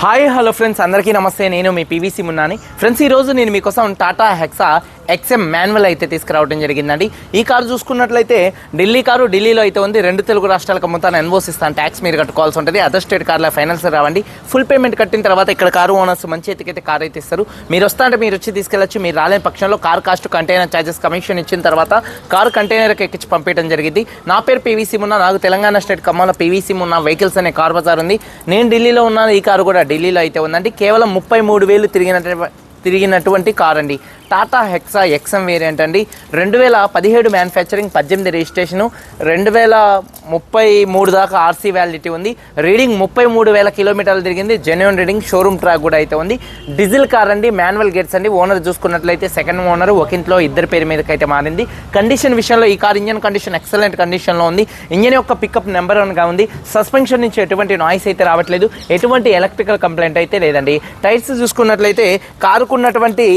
Hi hello friends, అందరికీ నమస్తే. నేను మీ పీవీసీ మున్నాని. ఫ్రెండ్స్, ఈరోజు నేను మీకోసం టాటా హెక్సా ఎక్స్ఎం మాన్యువల్ అయితే తీసుకురావడం జరిగిందండి. ఈ కారు చూసుకున్నట్లయితే ఢిల్లీ కారు, ఢిల్లీలో అయితే ఉంది. 2 తెలుగు రాష్ట్రాలకు అమ్ముతాను, ఎన్ఓసి ఇస్తాను, ట్యాక్స్ మీరు కట్టుకోవాల్సి ఉంటుంది. అదర్ స్టేట్ కార్ల ఫైనాన్స్ రావండి. ఫుల్ పేమెంట్ కట్టిన తర్వాత ఇక్కడ కారు ఓనర్స్ మంచి ఎత్తికైతే కారు అయితే ఇస్తారు. మీరు వస్తా అంటే మీరు వచ్చి తీసుకెళ్ళచ్చు. మీరు రాలేని పక్షంలో car cost, container charges, commission ఇచ్చిన తర్వాత కారు కంటైనర్కి ఎక్కించి పంపించడం జరిగింది. నా పేరు పీవీసీ మున్నా. నాకు తెలంగాణ స్టేట్ ఖమ్మంలో పీవీసీ మున్నా వెహికల్స్ అనే కార్ బజార్ ఉంది. నేను ఢిల్లీలో ఉన్నాను. ఈ కారు కూడా ఢిల్లీలో అయితే ఉందండి. కేవలం 33,000 తిరిగినటువంటి కార్ అండి. టాటా హెక్సా ఎక్స్ఎం వేరియంట్ అండి. 2017 మ్యానుఫ్యాక్చరింగ్, 18 రిజిస్ట్రేషను, 2033 దాకా ఆర్సీ వ్యాలిడిటీ ఉంది. రీడింగ్ 33,000 కిలోమీటర్లు తిరిగింది. జెన్యూన్ రీడింగ్, షోరూమ్ ట్రాక్ కూడా అయితే ఉంది. డీజిల్ కార్ అండి, మాన్యువల్ గేట్స్ అండి. ఓనర్ చూసుకున్నట్లయితే సెకండ్ ఓనర్, ఒకంట్లో ఇద్దరు పేరు మీదకి అయితే మారింది. కండిషన్ విషయంలో ఈ కార్ ఇంజన్ కండిషన్ ఎక్సలెంట్ కండిషన్లో ఉంది. ఇంజన్ యొక్క పికప్ నెంబర్ 1గా ఉంది. సస్పెన్షన్ నుంచి ఎటువంటి నాయిస్ అయితే రావట్లేదు. ఎటువంటి ఎలక్ట్రికల్ కంప్లైంట్ అయితే లేదండి. టైర్స్ చూసుకున్నట్లయితే కారుకున్నటువంటి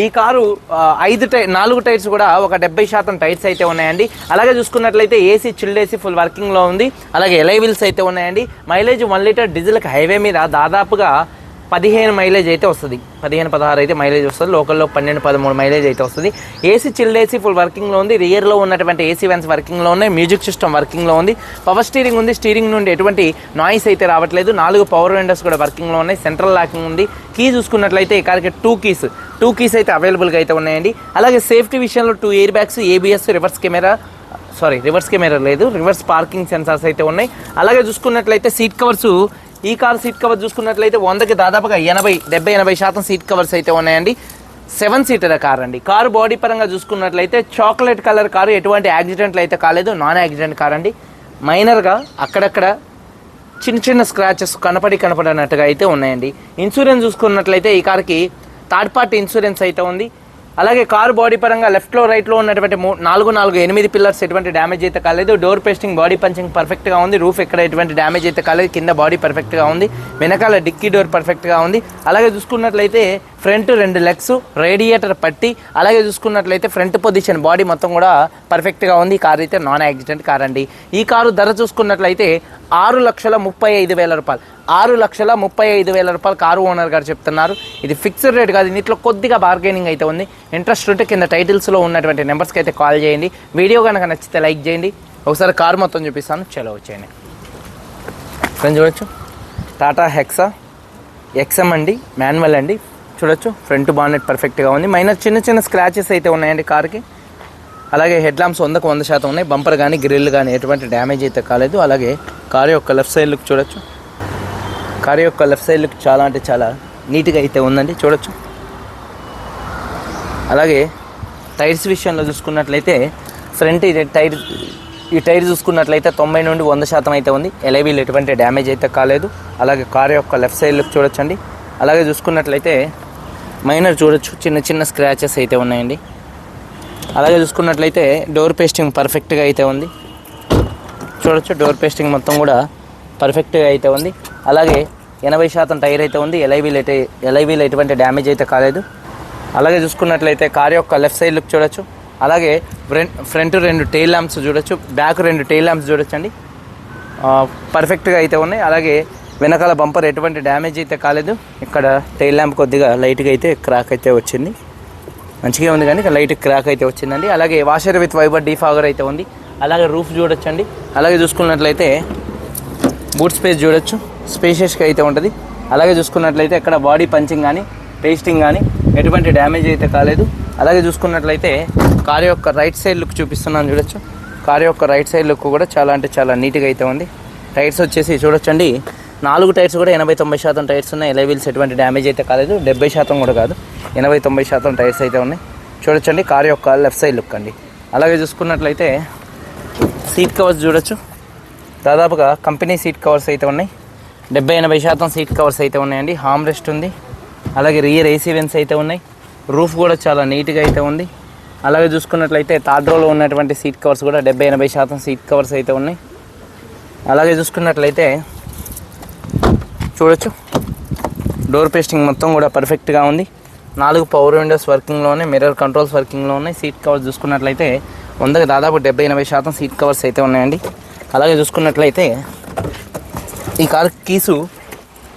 ఈ కారు 4 టైర్స్ కూడా ఒక 70% టైర్స్ అయితే ఉన్నాయండి. అలాగే చూసుకున్నట్లయితే ఏసీ, చిల్డ్ ఏసీ ఫుల్ వర్కింగ్లో ఉంది. అలాగే ఎలై వీల్స్ అయితే ఉన్నాయండి. మైలేజ్ 1 లీటర్ డీజిల్కి హైవే మీద దాదాపుగా 15 మైలేజ్ అయితే వస్తుంది. 15-16 అయితే మైలేజ్ వస్తుంది. లోకల్లో 12-13 మైలేజ్ అయితే వస్తుంది. ఏసీ, చిల్డ్ ఏసీ ఫుల్ వర్కింగ్లో ఉంది. రియర్లో ఉన్నటువంటి ఏసీ వ్యాన్స్ వర్కింగ్లో ఉన్నాయి. మ్యూజిక్ సిస్టమ్ వర్కింగ్లో ఉంది. పవర్ స్టీరింగ్ ఉంది. స్టీరింగ్ నుండి ఎటువంటి నాయిస్ అయితే రావట్లేదు. 4 పవర్ విండోస్ కూడా వర్కింగ్లో ఉన్నాయి. సెంట్రల్ లాకింగ్ ఉంది. కీ చూసుకున్నట్లయితే ఈ కార్కి 2 కీస్ అయితే అవైలబుల్గా అయితే ఉన్నాయండి. అలాగే సేఫ్టీ విషయంలో 2 air bags, ABS, reverse camera లేదు, రివర్స్ పార్కింగ్ సెన్సార్స్ అయితే ఉన్నాయి. అలాగే చూసుకున్నట్లయితే సీట్ కవర్స్, ఈ కార్ సీట్ కవర్ చూసుకున్నట్లయితే 100కి దాదాపుగా 70-80% సీట్ కవర్స్ అయితే ఉన్నాయండి. 7 సీటర్ కార్ అండి. కారు బాడీ పరంగా చూసుకున్నట్లయితే చాక్లెట్ కలర్ కారు, ఎటువంటి యాక్సిడెంట్లు అయితే కాలేదు. నాన్ యాక్సిడెంట్ కార్ అండి. మైనర్గా అక్కడక్కడ చిన్న స్క్రాచెస్ కనపడినట్టుగా అయితే ఉన్నాయండి. ఇన్సూరెన్స్ చూసుకున్నట్లయితే ఈ కార్కి థర్డ్ పార్టీ ఇన్సూరెన్స్ అయితే ఉంది. అలాగే కారు బాడీ పరంగా లెఫ్ట్లో రైట్లో ఉన్నటువంటి 8 పిల్లర్స్ ఎటువంటి డ్యామేజ్ అయితే కాలేదు. డోర్ పేస్టింగ్, బాడీ పంచింగ్ పర్ఫెక్ట్గా ఉంది. రూఫ్ ఎక్కడ ఎటువంటి డ్యామేజ్ అయితే కాలేదు. కింద బాడీ పర్ఫెక్ట్గా ఉంది. వెనకాల డిక్కీ డోర్ పర్ఫెక్ట్గా ఉంది. అలాగే చూసుకున్నట్లయితే ఫ్రంట్ 2 లెగ్స్, రేడియేటర్ పట్టి, అలాగే చూసుకున్నట్లయితే ఫ్రంట్ పొజిషన్ బాడీ మొత్తం కూడా పర్ఫెక్ట్గా ఉంది. ఈ కార్ అయితే నాన్ యాక్సిడెంట్ కార్ అండి. ఈ కారు ధర చూసుకున్నట్లయితే 6,35,000 రూపాయలు. 6,35,000 రూపాయలు కారు ఓనర్ గారు చెప్తున్నారు. ఇది ఫిక్స్డ్ రేట్ కాదు. ఇంట్లో కొద్దిగా బార్గెనింగ్ అయితే ఉంది. ఇంట్రెస్ట్ ఉంటే కింద టైటిల్స్లో ఉన్నటువంటి నెంబర్స్కి అయితే కాల్ చేయండి. వీడియో కనుక నచ్చితే లైక్ చేయండి. ఒకసారి కారు మొత్తం చూపిస్తాను, చలో వచ్చేయండి. ఫ్రెండ్స్ చూడొచ్చు, టాటా హెక్సా ఎక్స్ఎం అండి, మాన్యువల్ అండి. చూడొచ్చు, ఫ్రంట్ బానెట్ పర్ఫెక్ట్గా ఉంది. మైనర్ చిన్న స్క్రాచెస్ అయితే ఉన్నాయండి కార్కి. అలాగే హెడ్ ల్యాంప్స్ 100% ఉన్నాయి. బంపర్ కానీ గ్రిల్ కానీ ఎటువంటి డ్యామేజ్ అయితే కాలేదు. అలాగే కారు యొక్క లెఫ్ట్ సైడ్ లుక్ చూడొచ్చు. కారు యొక్క లెఫ్ట్ సైడ్ లుక్ చాలా అంటే చాలా నీట్గా అయితే ఉందండి, చూడొచ్చు. అలాగే టైర్స్ విషయంలో చూసుకున్నట్లయితే ఫ్రంట్ ఈ టైర్ చూసుకున్నట్లయితే 90 నుండి 100% అయితే ఉంది. ఎలైవీల్ ఎటువంటి డ్యామేజ్ అయితే కాలేదు. అలాగే కారు యొక్క లెఫ్ట్ సైడ్ లుక్ చూడొచ్చండి. అలాగే చూసుకున్నట్లయితే మైనర్ చూడొచ్చు, చిన్న స్క్రాచెస్ అయితే ఉన్నాయండి. అలాగే చూసుకున్నట్లయితే డోర్ పేస్టింగ్ పర్ఫెక్ట్గా అయితే ఉంది, చూడొచ్చు. డోర్ పేస్టింగ్ మొత్తం కూడా పర్ఫెక్ట్గా అయితే ఉంది. అలాగే 80% టైర్ అయితే ఉంది. ఎలైవీల్ ఎటువంటి డ్యామేజ్ అయితే కాలేదు. అలాగే చూసుకున్నట్లయితే కార్ యొక్క లెఫ్ట్ సైడ్ లుక్ చూడొచ్చు. అలాగే ఫ్రంట్ 2 టెయిల్ ల్యాంప్స్ చూడొచ్చు. బ్యాక్ 2 టెయిల్ ల్యాంప్స్ చూడొచ్చండి, పర్ఫెక్ట్గా అయితే ఉన్నాయి. అలాగే వెనకాల బంపర్ ఎటువంటి డ్యామేజ్ అయితే కాలేదు. ఇక్కడ టెయిల్ ల్యాంప్ కొద్దిగా లైట్గా అయితే క్రాక్ అయితే వచ్చింది. మంచిగా ఉంది కానీ లైట్ క్రాక్ అయితే వచ్చిందండి. అలాగే వాషర్ విత్ వైబర్ డీఫాగర్ అయితే ఉంది. అలాగే రూఫ్ చూడొచ్చండి. అలాగే చూసుకున్నట్లయితే బూట్ స్పేస్ చూడొచ్చు, స్పేషియస్గా అయితే ఉంటుంది. అలాగే చూసుకున్నట్లయితే ఇక్కడ బాడీ పంచింగ్ కానీ పేస్టింగ్ కానీ ఎటువంటి డ్యామేజ్ అయితే కాలేదు. అలాగే చూసుకున్నట్లయితే కారు యొక్క రైట్ సైడ్ లుక్ చూపిస్తున్నాను, చూడొచ్చు. కారు యొక్క రైట్ సైడ్ లుక్ కూడా చాలా అంటే చాలా నీట్గా అయితే ఉంది. టైర్స్ వచ్చేసి చూడొచ్చండి, 4 టైర్స్ కూడా 80-90% టైర్స్ ఉన్నాయి. ఎలైవీల్స్ ఎటువంటి డ్యామేజ్ అయితే కాలేదు. 70% కూడా కాదు, 80-90% టైర్స్ అయితే ఉన్నాయి. చూడొచ్చండి కారు యొక్క లెఫ్ట్ సైడ్ లుక్ అండి. అలాగే చూసుకున్నట్లయితే సీట్ కవర్స్ చూడొచ్చు. దాదాపుగా కంపెనీ సీట్ కవర్స్ అయితే ఉన్నాయి. 70-80% సీట్ కవర్స్ అయితే ఉన్నాయండి. హామ్ రెస్ట్ ఉంది. అలాగే రియర్ ఏసీ వెన్స్ అయితే ఉన్నాయి. రూఫ్ కూడా చాలా నీట్గా అయితే ఉంది. అలాగే చూసుకున్నట్లయితే థర్డ్ రోలో ఉన్నటువంటి సీట్ కవర్స్ కూడా 70-80% సీట్ కవర్స్ అయితే ఉన్నాయి. అలాగే చూసుకున్నట్లయితే చూడొచ్చు, డోర్ పేస్టింగ్ మొత్తం కూడా పర్ఫెక్ట్గా ఉంది. 4 పవర్ విండోస్ వర్కింగ్లో ఉన్నాయి. మిర్రర్ కంట్రోల్స్ వర్కింగ్లో ఉన్నాయి. సీట్ కవర్స్ చూసుకున్నట్లయితే 100కి దాదాపు 70-80% సీట్ కవర్స్ అయితే ఉన్నాయండి. అలాగే చూసుకున్నట్లయితే ఈ కార్ కీసు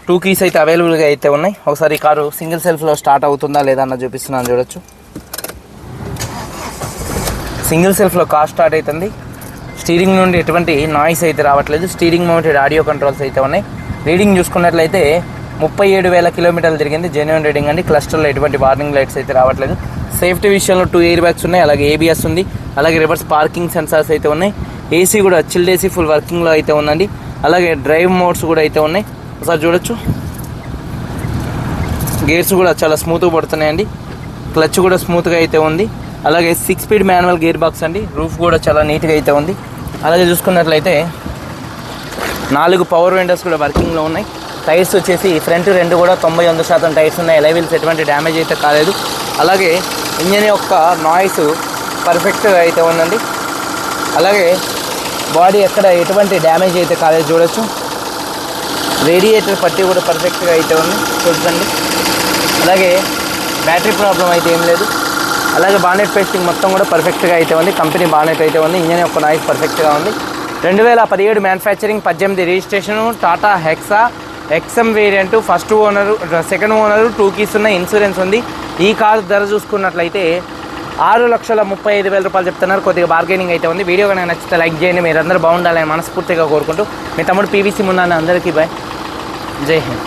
2 కీస్ అయితే అవైలబుల్గా అయితే ఉన్నాయి. ఒకసారి ఈ కారు సింగిల్ సెల్ఫ్లో స్టార్ట్ అవుతుందా లేదా అన్న చూపిస్తున్నాను చూడొచ్చు. సింగిల్ సెల్ఫ్లో కార్ స్టార్ట్ అవుతుంది. స్టీరింగ్ నుండి ఎటువంటి నాయిస్ అయితే రావట్లేదు. స్టీరింగ్ మౌంటెడ్ ఆడియో కంట్రోల్స్ అయితే ఉన్నాయి. రీడింగ్ చూసుకున్నట్లయితే 37,000 కిలోమీటర్లు తిరిగింది. జెన్యూన్ రీడింగ్ అండి. క్లస్టర్లో ఎటువంటి వార్నింగ్ లైట్స్ అయితే రావట్లేదు. సేఫ్టీ విషయంలో 2 ఎయిర్ బ్యాగ్స్ ఉన్నాయి. అలాగే ఏబిఎస్ ఉంది. అలాగే రివర్స్ పార్కింగ్ సెన్సార్స్ అయితే ఉన్నాయి. ఏసీ కూడా చిల్డ్ ఏసీ ఫుల్ వర్కింగ్లో అయితే ఉందండి. అలాగే డ్రైవ్ మోడ్స్ కూడా అయితే ఉన్నాయి. ఒకసారి చూడొచ్చు. గేర్స్ కూడా చాలా స్మూత్గా పడుతున్నాయండి. క్లచ్ కూడా స్మూత్గా అయితే ఉంది. అలాగే 6 స్పీడ్ మాన్యువల్ గేర్ బాక్స్ అండి. రూఫ్ కూడా చాలా నీట్గా అయితే ఉంది. అలాగే చూసుకున్నట్లయితే 4 పవర్ విండోస్ కూడా వర్కింగ్లో ఉన్నాయి. టైర్స్ వచ్చేసి ఫ్రంట్ 2 కూడా 91% టైర్స్ ఉన్నాయి. ఎలై వీల్స్ ఎటువంటి డ్యామేజ్ అయితే కాలేదు. అలాగే ఇంజన్ యొక్క నాయిస్ పర్ఫెక్ట్గా అయితే ఉందండి. అలాగే బాడీ ఎక్కడ ఎటువంటి డ్యామేజ్ అయితే కాలేదు చూడొచ్చు. రేడియేటర్ పట్టి కూడా పర్ఫెక్ట్గా అయితే ఉంది చూడండి. అలాగే బ్యాటరీ ప్రాబ్లం అయితే ఏం లేదు. అలాగే బానెట్ పేస్టింగ్ మొత్తం కూడా పర్ఫెక్ట్గా అయితే ఉంది. కంపెనీ బానెట్ అయితే ఉంది. ఇంజన్ యొక్క నాయిస్ పర్ఫెక్ట్గా ఉంది. 2017 manufacturing, 18 registration, Tata hexa XM variant, first owner, second owner, 2 keys ఉన్న ఇన్సూరెన్స్ ఉంది. ఈ కారు ధర చూసుకున్నట్లయితే 6,35,000 రూపాయలు చెప్తున్నారు. కొద్దిగా బార్గెనింగ్ అయితే ఉంది. వీడియో కనుక నచ్చితే లైక్ చేయండి. మీరందరూ బాగుండాలని మనస్ఫూర్తిగా కోరుకుంటూ మీ తమ్ముడు పీవీసీ మున్నా అందరికీ బాయ్. జై హింద్.